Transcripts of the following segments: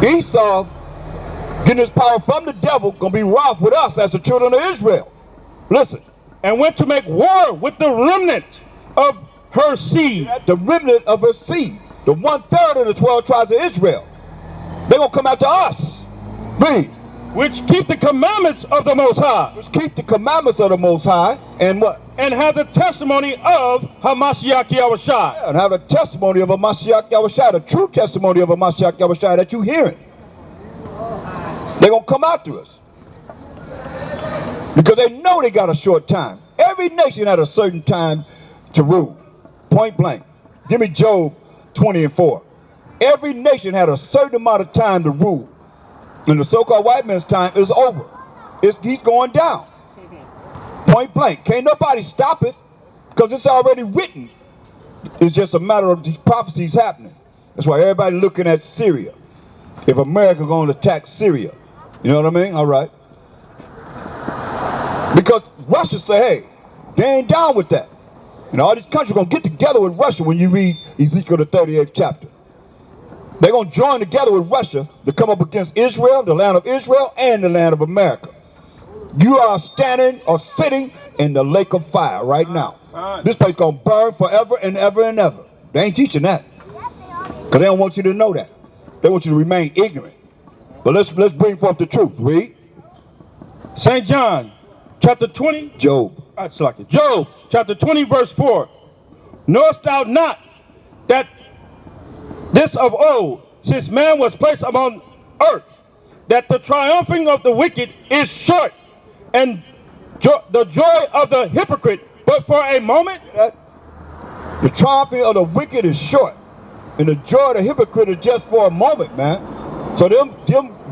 Esau, getting his power from the devil, gonna be wroth with us as the children of Israel. Listen. And went to make war with the remnant of her seed. The remnant of her seed. The 1/3 of the 12 tribes of Israel. They're gonna come after us. Read. Which keep the commandments of the Most High. Which keep the commandments of the Most High. And what? And have the testimony of Hamashiach Yahushua. Yeah, and have the testimony of Hamashiach Yahushua. The true testimony of Hamashiach Yahushua that you hearing. They're gonna come after us. Because they know they got a short time. Every nation had a certain time to rule. Point blank. Give me Job 20:4. Every nation had a certain amount of time to rule. And the so-called white man's time is over. He's going down. Point blank. Can't nobody stop it because it's already written. It's just a matter of these prophecies happening. That's why everybody looking at Syria. If America going to attack Syria. You know what I mean? All right. Because Russia say, hey, they ain't down with that. And all these countries going to get together with Russia when you read Ezekiel the 38th chapter. They're going to join together with Russia to come up against Israel, the land of Israel, and the land of America. You are standing or sitting in the lake of fire right now. This place going to burn forever and ever and ever. They ain't teaching that. Because they don't want you to know that. They want you to remain ignorant. But let's bring forth the truth. Read. St. John, chapter 20. Job. Job, chapter 20, verse 4. Knowest thou not that this of old, since man was placed upon earth, that the triumphing of the wicked is short, and the joy of the hypocrite but for a moment? The triumphing of the wicked is short, and the joy of the hypocrite is just for a moment, man. So them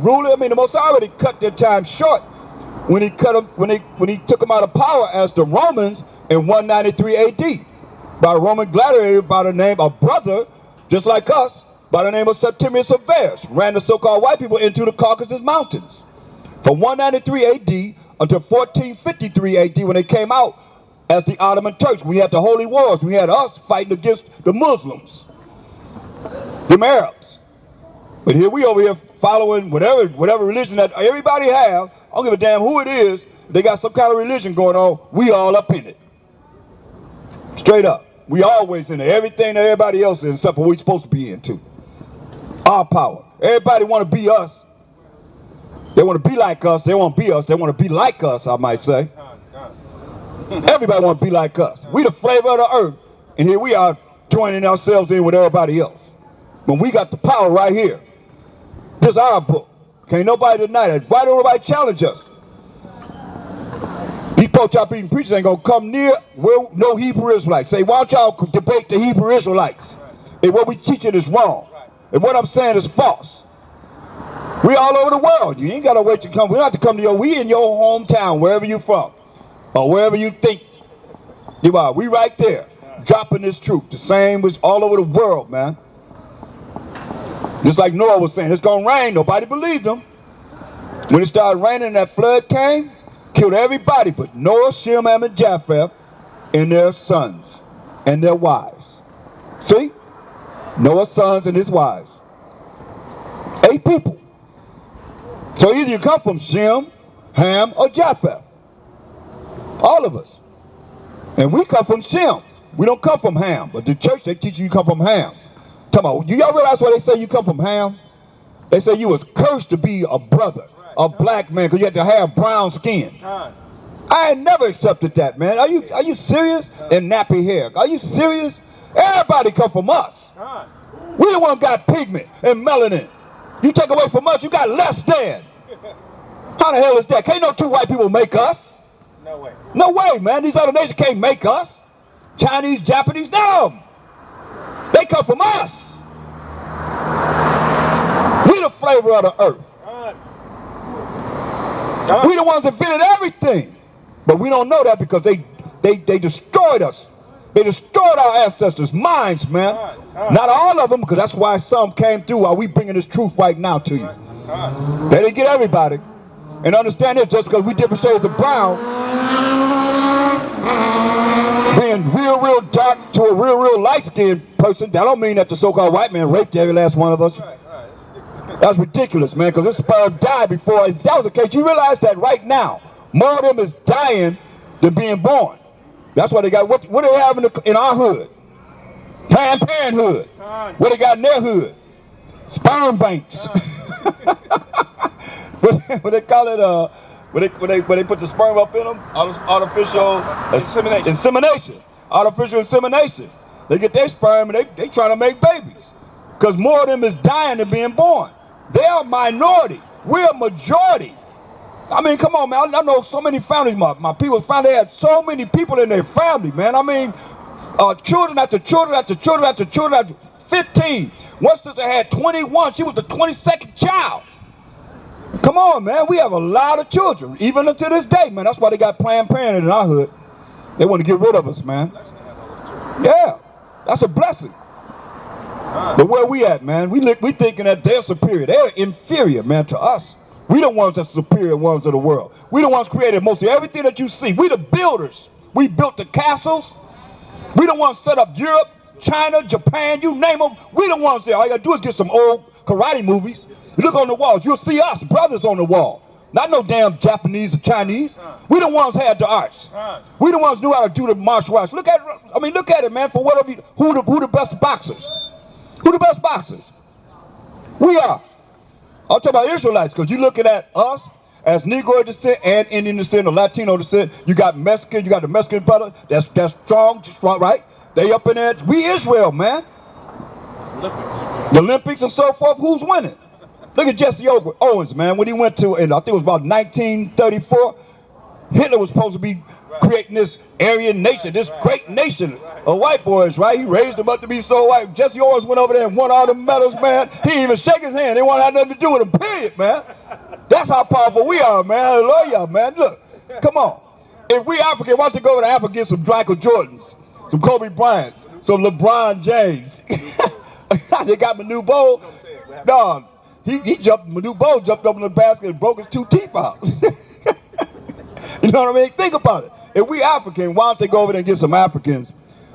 rulers, I mean, the Most High already cut their time short when he cut them, when he took them out of power as the Romans in 193 AD by a Roman gladiator by the name of brother, just like us, by the name of Septimius Severus, ran the so-called white people into the Caucasus Mountains. From 193 AD until 1453 AD when they came out as the Ottoman Turks. We had the holy wars. We had us fighting against the Muslims, them Arabs. But here we over here following whatever religion that everybody have. I don't give a damn who it is. They got some kind of religion going on. We all up in it. Straight up. We always in it. Everything that everybody else is except for what we supposed to be into. Our power. Everybody want to be us. They want to be like us. They want to be us. They want to be like us, I might say. Everybody want to be like us. We the flavor of the earth. And here we are joining ourselves in with everybody else. But we got the power right here. This is our book. Can't nobody deny that. Why don't nobody challenge us? These pork chop eating preachers ain't gonna come near where no Hebrew Israelites. Say, why don't y'all debate the Hebrew Israelites? And what we teaching is wrong. And what I'm saying is false. We all over the world. You ain't gotta wait to come. We don't have to come to your, we in your hometown, wherever you from. Or wherever you think you are. We right there. Dropping this truth. The same was all over the world, man. Just like Noah was saying, it's gonna rain. Nobody believed him. When it started raining and that flood came, killed everybody but Noah, Shem, Ham, and Japheth and their sons and their wives. See? Noah's sons and his wives. 8 people. So either you come from Shem, Ham, or Japheth. All of us. And we come from Shem. We don't come from Ham. But the church, they teach you come from Ham. Talking about, do y'all realize why they say you come from Ham? They say you was cursed to be a brother, a black man, because you had to have brown skin. I ain't never accepted that, man. Are you serious? And nappy hair. Are you serious? Everybody come from us. We the one got pigment and melanin. You take away from us, you got less than. How the hell is that? Can't no 2 white people make us. No way. No way, man. These other nations can't make us. Chinese, Japanese, none of them. They come from us. We the flavor of the earth. We the ones that invented everything. But we don't know that because they destroyed us. They destroyed our ancestors' minds, man. Not all of them, because that's why some came through while we bringing this truth right now to you. They didn't get everybody. And understand this, just because we different shades of brown, being real dark to a real light-skinned person, that don't mean that the so-called white man raped every last one of us. That's ridiculous, man, because this sperm died before. If that was the case, you realize that right now, more of them is dying than being born. That's why they got, what do they have in our hood? Planned Parenthood. What they got in their hood? Sperm banks. What they call it, when they put the sperm up in them? Artificial insemination. Artificial insemination. They get their sperm and they trying to make babies. Because more of them is dying than being born. They are a minority. We're a majority. I mean, come on, man. I know so many families, my people's family, they had so many people in their family, man. I mean, children after children after children after children after 15. One sister had 21. She was the 22nd child. Come on, man. We have a lot of children, even until this day, man. That's why they got Planned Parenthood in our hood. They want to get rid of us, man. Yeah, that's a blessing. But where we at, man? We thinking that they're superior. They're inferior, man, to us. We the ones that's superior ones of the world. We the ones created mostly everything that you see. We the builders. We built the castles. We the ones set up Europe, China, Japan, you name them. We the ones there. All you gotta do is get some old karate movies. You look on the walls, you'll see us, brothers on the wall. Not no damn Japanese or Chinese. We the ones had the arts. We the ones knew how to do the martial arts. Look at it, man, for whatever you, who the best boxers? Who the best boxers? We are. I'm talking about Israelites, because you're looking at us as Negro descent and Indian descent or Latino descent. You got Mexican, you got the Mexican brother that's strong, right? They up in there. We Israel, man. The Olympics and so forth. Who's winning? Look at Jesse Owens, man. When he went to, and I think it was about 1934, Hitler was supposed to be creating this Aryan nation, this great nation of white boys, right? He raised them up to be so white. Jesse Owens went over there and won all the medals, man. He didn't even shake his hand. They want to have nothing to do with him, period, man. That's how powerful we are, man. Hallelujah, man. Look, come on. If we African, why don't you go over to Africa and get some Michael Jordans, some Kobe Bryants, some LeBron James. They got Manu Bol. Dog, Manu Bol jumped up in the basket and broke his 2 teeth out. You know what I mean? Think about it. If we African, why don't they go over there and get some Africans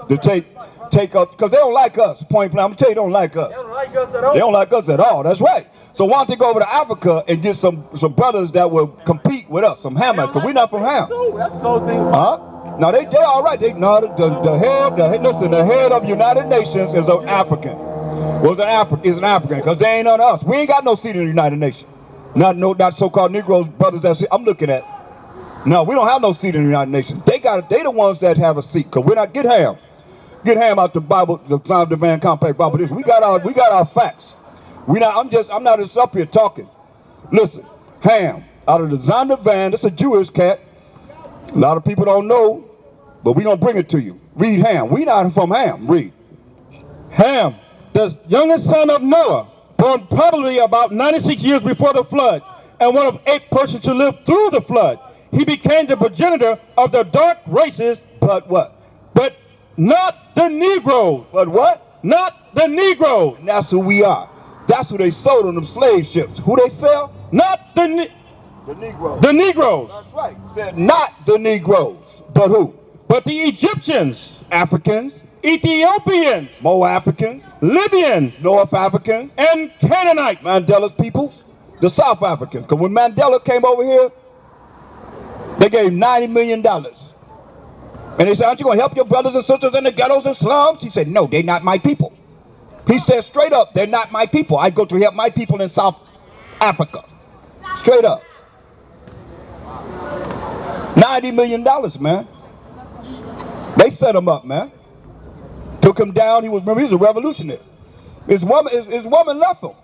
to take up, because they don't like us, point blank. I'm gonna tell you, they don't like us. They don't like us at all. They don't like us at all, that's right. So why don't they go over to Africa and get some brothers that will compete with us, some Hamites, because we're not from Ham. That's the whole thing. Huh? No, they all right. The head of United Nations is an African. Is an African, because they ain't on us. We ain't got no seat in the United Nations. Not so-called Negroes, brothers that I'm looking at. No, we don't have no seat in the United Nations. They the ones that have a seat, because we're not, get Ham out the Bible, the Zion Divine Compact Bible. We got our facts. I'm not just up here talking. Listen, Ham, out of the Zion Divine, that's a Jewish cat. A lot of people don't know, but we're gonna bring it to you. Read Ham. We not from Ham. Read. Ham, the youngest son of Noah, born probably about 96 years before the flood, and one of 8 persons to live through the flood. He became the progenitor of the dark races. But what? But not the Negroes. But what? Not the Negroes. And that's who we are. That's who they sold on them slave ships. Who they sell? Not the Negroes. The Negroes. That's right. Said not the Negroes. But who? But the Egyptians. Africans. Ethiopians. More Africans. Libyans. North Africans. And Canaanites. Mandela's peoples. The South Africans. Because when Mandela came over here, they gave $90 million. And they said, aren't you going to help your brothers and sisters in the ghettos and slums? He said, no, they're not my people. He said straight up, they're not my people. I go to help my people in South Africa. Straight up. $90 million, man. They set him up, man. Took him down. He was a revolutionary. His woman left him.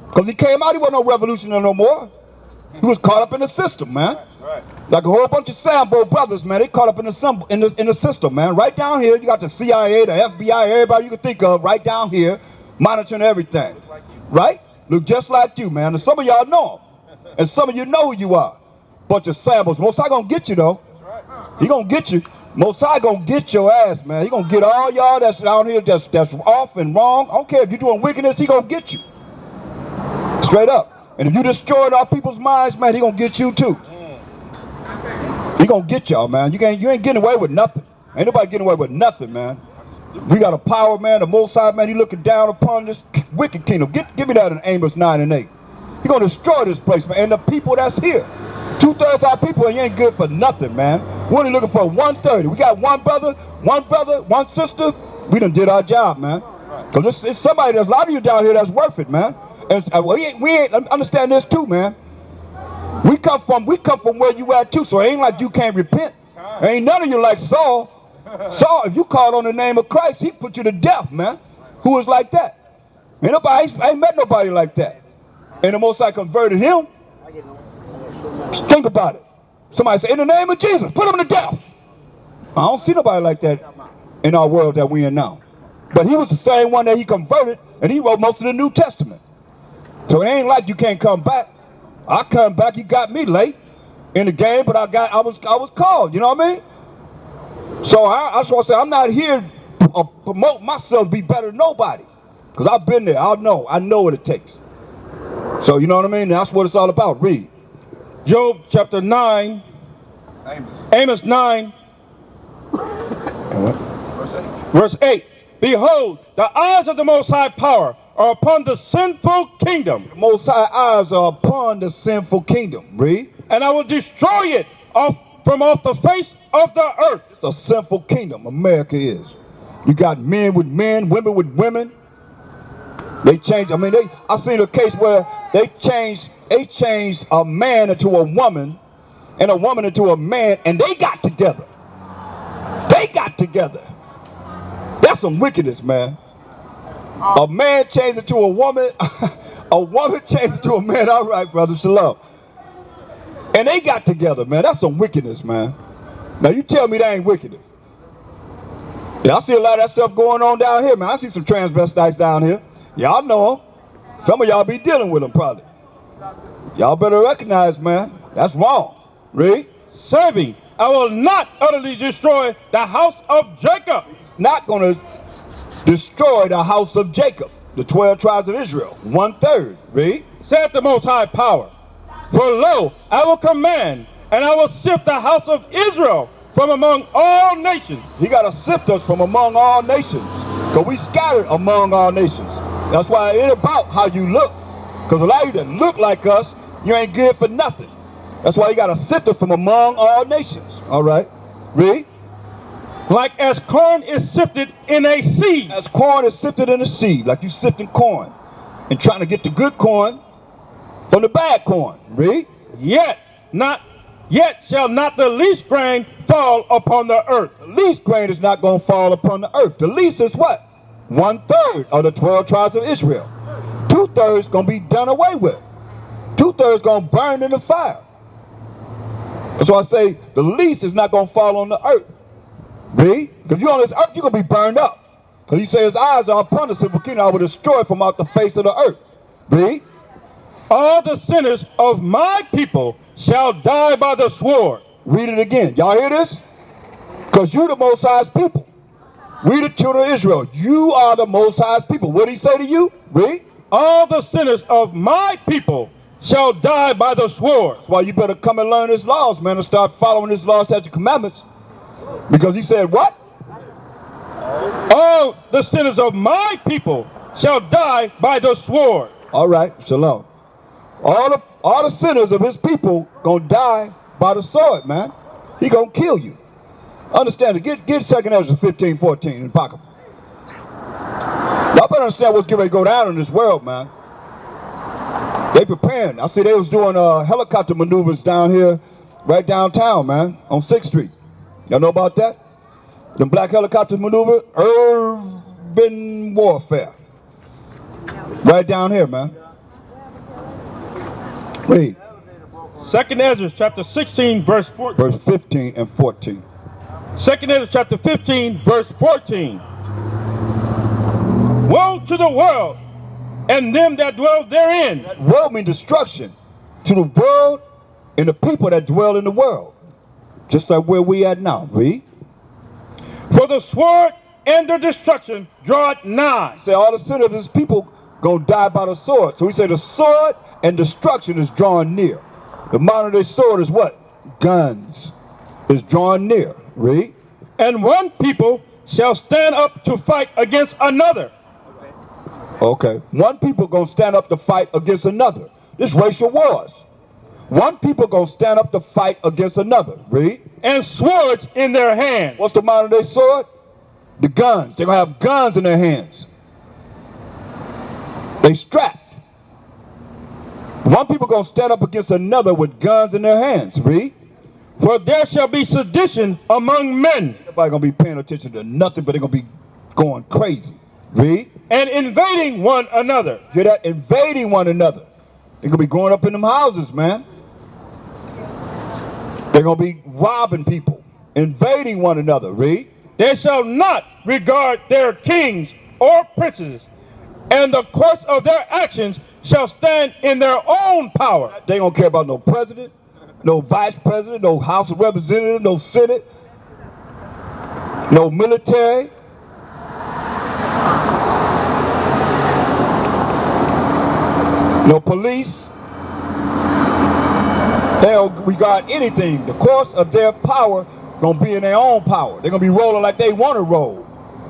Because he came out, he wasn't no revolutionary no more. He was caught up in the system, man. Like a whole bunch of Sambo brothers, man. They caught up in the system, man. Right down here, you got the CIA, the FBI, everybody you can think of right down here, monitoring everything. Right? Look just like you, man. And some of y'all know them. And some of you know who you are. Bunch of Sambos. Most High gonna get you, though. He gonna get you. Most High gonna get your ass, man. He gonna get all y'all that's down here that's off and wrong. I don't care if you're doing wickedness, he gonna get you. Straight up. And if you destroyed our people's minds, man, he gonna get you too. He gonna get y'all, man. You ain't getting away with nothing. Ain't nobody getting away with nothing, man. We got a power, man, the Most High, man. He looking down upon this wicked kingdom. Give me that in Amos 9 and 8. He gonna destroy this place, man, and the people that's here. 2/3 our people, and you ain't good for nothing, man. We're only looking for 130. We got one brother, one sister. We done did our job, man. Because it's somebody, there's a lot of you down here that's worth it, man. And we ain't understand this too, man. We come from where you at too, so it ain't like you can't repent. Ain't none of you like Saul. Saul, if you called on the name of Christ, he put you to death, man. Who is like that? I ain't met nobody like that. And the Most High converted him. Think about it. Somebody say, in the name of Jesus, put him to death. I don't see nobody like that in our world that we in now. But he was the same one that he converted, and he wrote most of the New Testament. So it ain't like you can't come back. I come back, he got me late in the game, but I was called, you know what I mean? So I just want to say, I'm not here to promote myself to be better than nobody. Because I've been there, I know what it takes. So you know what I mean? That's what it's all about. Read. Job chapter 9, Amos 9, verse 8. Behold, the eyes of the Most High power are upon the sinful kingdom. The Most High eyes are upon the sinful kingdom. Read. And I will destroy it from off the face of the earth. It's a sinful kingdom, America is. You got men with men, women with women. They changed, I seen a case where they changed a man into a woman and a woman into a man, and they got together. That's some wickedness, man. A man changed into a woman, a woman changed into a man. All right, brother, shalom. And they got together, man. That's some wickedness, man. Now you tell me that ain't wickedness. Yeah, I see a lot of that stuff going on down here, man. I see some transvestites down here. Y'all know them. Some of y'all be dealing with them probably. Y'all better recognize, man, that's wrong. Read. Serving, I will not utterly destroy the house of Jacob. Not going to destroy the house of Jacob, the 12 tribes of Israel, 1/3. Read. Saith the Most High power. For lo, I will command, and I will sift the house of Israel from among all nations. He got to sift us from among all nations, because we scattered among all nations. That's why it ain't about how you look, because a lot of you that look like us, you ain't good for nothing. That's why you got to sift us from among all nations. All right, read. Like as corn is sifted in a sieve. As corn is sifted in a sieve, like you sifting corn and trying to get the good corn from the bad corn. Read. Yet shall not the least grain fall upon the earth. The least grain is not going to fall upon the earth. The least is what? 1/3 of the 12 tribes of Israel. 2/3 going to be done away with. 2/3 going to burn in the fire. That's why I say the least is not going to fall on the earth. Read. Because you're on this earth, you're going to be burned up. Because he says his eyes are upon the sinful kingdom. I will destroy it from out the face of the earth. Read. All the sinners of my people shall die by the sword. Read it again. Y'all hear this? Because you the Most High's people. We the children of Israel. You are the Most High's people. What did he say to you? Read. All the sinners of my people shall die by the sword. That's why you better come and learn his laws, man, and start following his laws, statutes, and commandments. Because he said what? All the sinners of my people shall die by the sword. All right, shalom. All the sinners of his people gonna die by the sword, man. He gonna kill you. Understand it. Get 2nd Ezra 15:14 in the pocket. Y'all better understand what's getting ready to go down in this world, man. They preparing. I see they was doing helicopter maneuvers down here, right downtown, man, on 6th Street. Y'all know about that? Them black helicopter maneuver, urban warfare. Right down here, man. Read. 2nd Ezra chapter 16 verse 14. Verse 15 and 14. 2nd Ezra chapter 15 verse 14. Woe to the world and them that dwell therein. That world means destruction to the world and the people that dwell in the world. Just like where we at now. Read. For the sword and the destruction draweth nigh. Say all the sinners of his people gonna die by the sword. So we say the sword and destruction is drawing near. The modern day sword is what? Guns. Is drawing near. Read. And one people shall stand up to fight against another. Okay. One people gonna stand up to fight against another. This racial wars. One people gonna stand up to fight against another. Read. And swords in their hand. What's the modern day sword? The guns. They're gonna have guns in their hands. They strapped. One people gonna stand up against another with guns in their hands. Read. For there shall be sedition among men. Nobody gonna be paying attention to nothing, but they're gonna be going crazy. Read. And invading one another. Hear that? Invading one another. They're gonna be going up in them houses, man. They're gonna be robbing people, invading one another. Read. They shall not regard their kings or princes, and the course of their actions shall stand in their own power. They don't care about no president, no vice president, no House of Representatives, no Senate, no military. No police. They don't regard anything. The course of their power gonna be in their own power. They're gonna be rolling like they want to roll.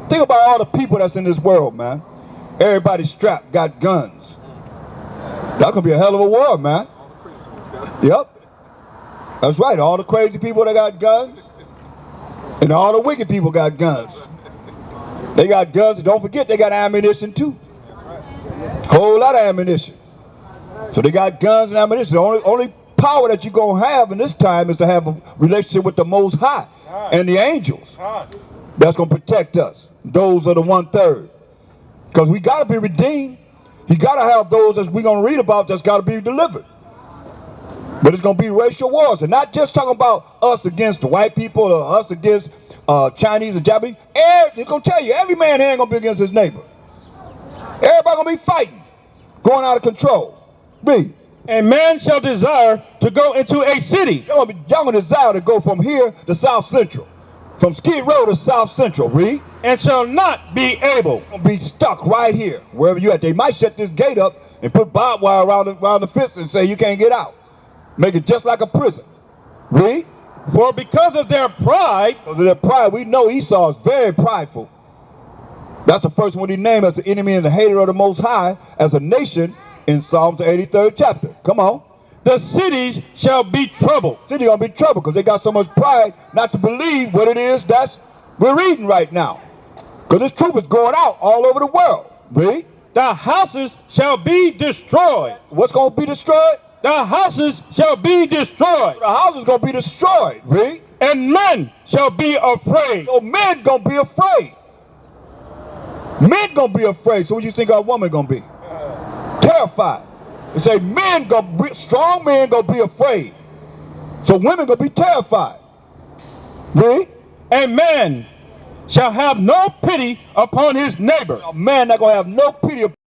Think about all the people that's in this world, man. Everybody strapped, got guns. That's gonna be a hell of a war, man. Yep. That's right. All the crazy people that got guns, and all the wicked people got guns. They got guns, and don't forget they got ammunition too. Whole lot of ammunition. So they got guns and ammunition. The only power that you're going to have in this time is to have a relationship with the Most High and the angels. That's going to protect us. Those are the 1/3. Because we got to be redeemed. You got to have those that we're going to read about that's got to be delivered. But it's going to be racial wars. And not just talking about us against the white people or us against Chinese or Japanese. They're going to tell you, every man here ain't going to be against his neighbor. Everybody going to be fighting, going out of control. Read. And man shall desire to go into a city. Y'all gonna desire to go from here to South Central, from Skid Row to South Central. Read. And shall not be able. Gonna be stuck right here, wherever you at. They might shut this gate up and put barbed wire around the fence and say you can't get out. Make it just like a prison. Read. For because of their pride. Because of their pride, we know Esau is very prideful. That's the first one he named as the enemy and the hater of the Most High as a nation. In Psalms the 83rd chapter. Come on. The cities shall be troubled. City gonna be troubled because they got so much pride not to believe what it is that's we're reading right now. Because this truth is going out all over the world. Read. The houses shall be destroyed. What's gonna be destroyed? The houses shall be destroyed. The house is gonna be destroyed. Read. And men shall be afraid. So men gonna be afraid. Men gonna be afraid. So what you think our woman gonna be? Terrified. They say strong men gonna be afraid. So women gonna be terrified. Read. And man shall have no pity upon his neighbor. A man not gonna have no pity